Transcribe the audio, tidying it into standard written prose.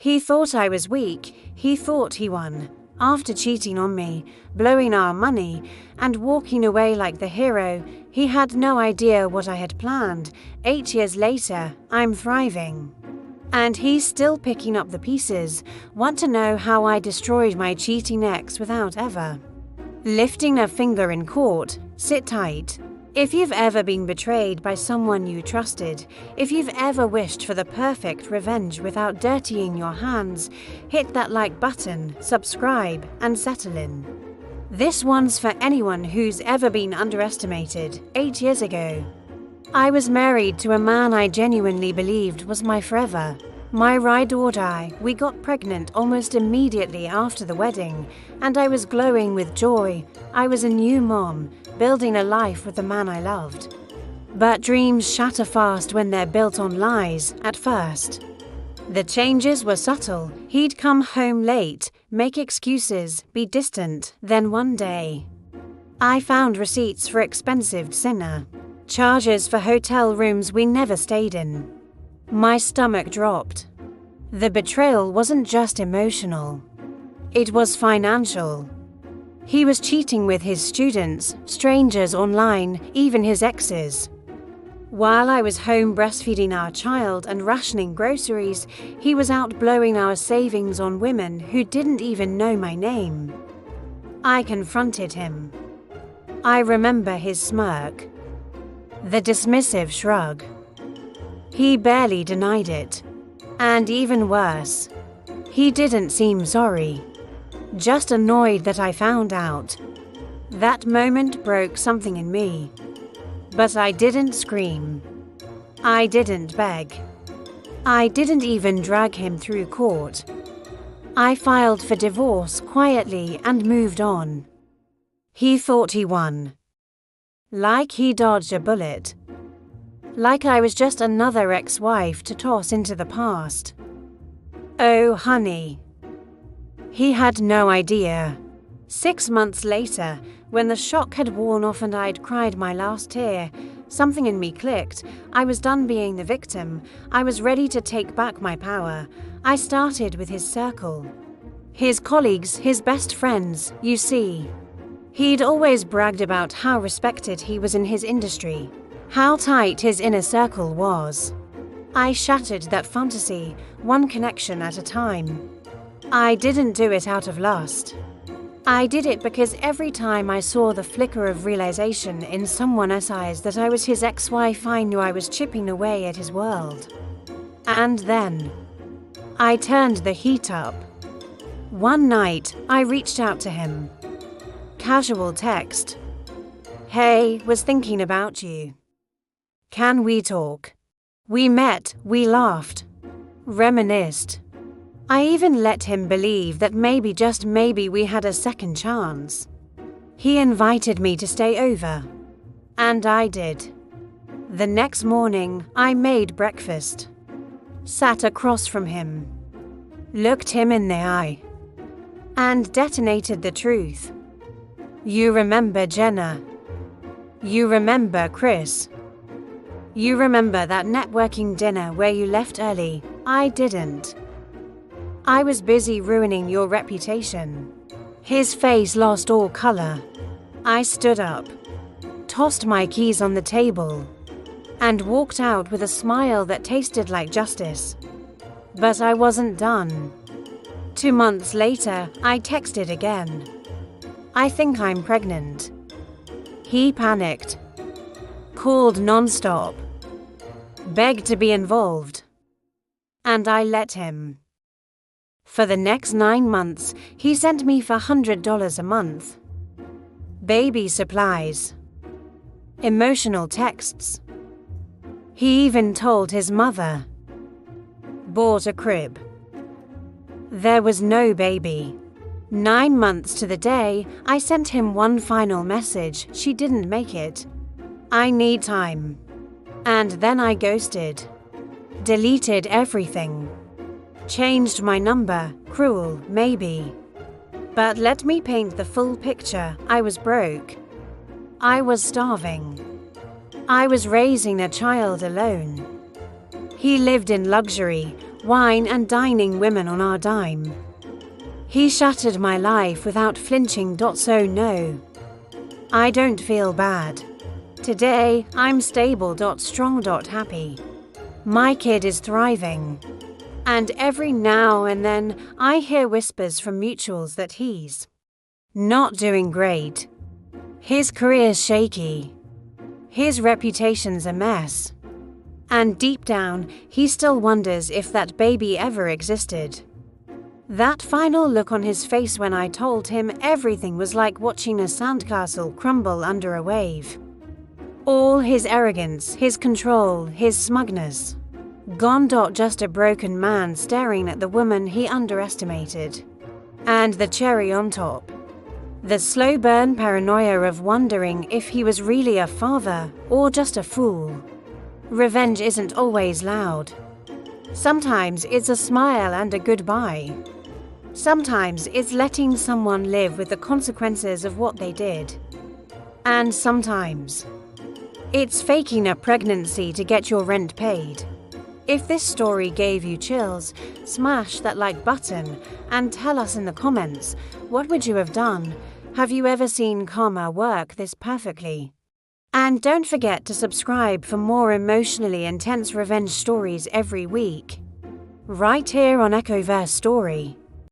He thought I was weak. He thought he won. After cheating on me, blowing our money, and walking away like the hero, he had no idea what I had planned. 8 years later, I'm thriving. And he's still picking up the pieces. Want to know how I destroyed my cheating ex without ever lifting a finger in court? Sit tight. If you've ever been betrayed by someone you trusted, if you've ever wished for the perfect revenge without dirtying your hands, hit that like button, subscribe, and settle in. This one's for anyone who's ever been underestimated. 8 years ago, I was married to a man I genuinely believed was my forever. My ride or die. We got pregnant almost immediately after the wedding, and I was glowing with joy. I was a new mom, building a life with the man I loved. But dreams shatter fast when they're built on lies at first. The changes were subtle. He'd come home late, make excuses, be distant. Then one day, I found receipts for expensive dinner, charges for hotel rooms we never stayed in. My stomach dropped. The betrayal wasn't just emotional. It was financial. He was cheating with his students, strangers online, even his exes. While I was home breastfeeding our child and rationing groceries, he was out blowing our savings on women who didn't even know my name. I confronted him. I remember his smirk. The dismissive shrug. He barely denied it. And even worse, he didn't seem sorry. Just annoyed that I found out. That moment broke something in me. But I didn't scream. I didn't beg. I didn't even drag him through court. I filed for divorce quietly and moved on. He thought he won. Like he dodged a bullet. Like I was just another ex-wife to toss into the past. Oh, honey. He had no idea. 6 months later, when the shock had worn off and I'd cried my last tear, something in me clicked. I was done being the victim. I was ready to take back my power. I started with his circle. His colleagues, his best friends, you see. He'd always bragged about how respected he was in his industry, how tight his inner circle was. I shattered that fantasy, one connection at a time. I didn't do it out of lust. I did it because every time I saw the flicker of realization in someone else's eyes that I was his ex-wife, I knew I was chipping away at his world. And then, I turned the heat up. One night, I reached out to him. Casual text. Hey, was thinking about you. Can we talk? We met, we laughed, reminisced. I even let him believe that maybe, just maybe, we had a second chance. He invited me to stay over. And I did. The next morning, I made breakfast. Sat across from him. Looked him in the eye. And detonated the truth. You remember Jenna. You remember Chris. You remember that networking dinner where you left early? I didn't. I was busy ruining your reputation. His face lost all color. I stood up, tossed my keys on the table, and walked out with a smile that tasted like justice. But I wasn't done. 2 months later, I texted again. I think I'm pregnant. He panicked. Called nonstop. Begged to be involved. And I let him. For the next 9 months, he sent me for $100 a month. Baby supplies. Emotional texts. He even told his mother. Bought a crib. There was no baby. 9 months to the day, I sent him one final message. She didn't make it. I need time. And then I ghosted. Deleted everything. Changed my number. Cruel, maybe. But let me paint the full picture. I was broke. I was starving. I was raising a child alone. He lived in luxury, wine and dining women on our dime. He shattered my life without flinching. So no, I don't feel bad. Today, I'm stable. Strong. Happy. My kid is thriving. And every now and then, I hear whispers from mutuals that he's not doing great. His career's shaky. His reputation's a mess. And deep down, he still wonders if that baby ever existed. That final look on his face when I told him everything was like watching a sandcastle crumble under a wave. All his arrogance, his control, his smugness. Gone. Just a broken man staring at the woman he underestimated. And the cherry on top, the slow burn paranoia of wondering if he was really a father or just a fool. Revenge isn't always loud. Sometimes it's a smile and a goodbye. Sometimes it's letting someone live with the consequences of what they did. And sometimes it's faking a pregnancy to get your rent paid. If this story gave you chills, smash that like button and tell us in the comments, what would you have done? Have you ever seen karma work this perfectly? And don't forget to subscribe for more emotionally intense revenge stories every week. Right here on Echoverse Story.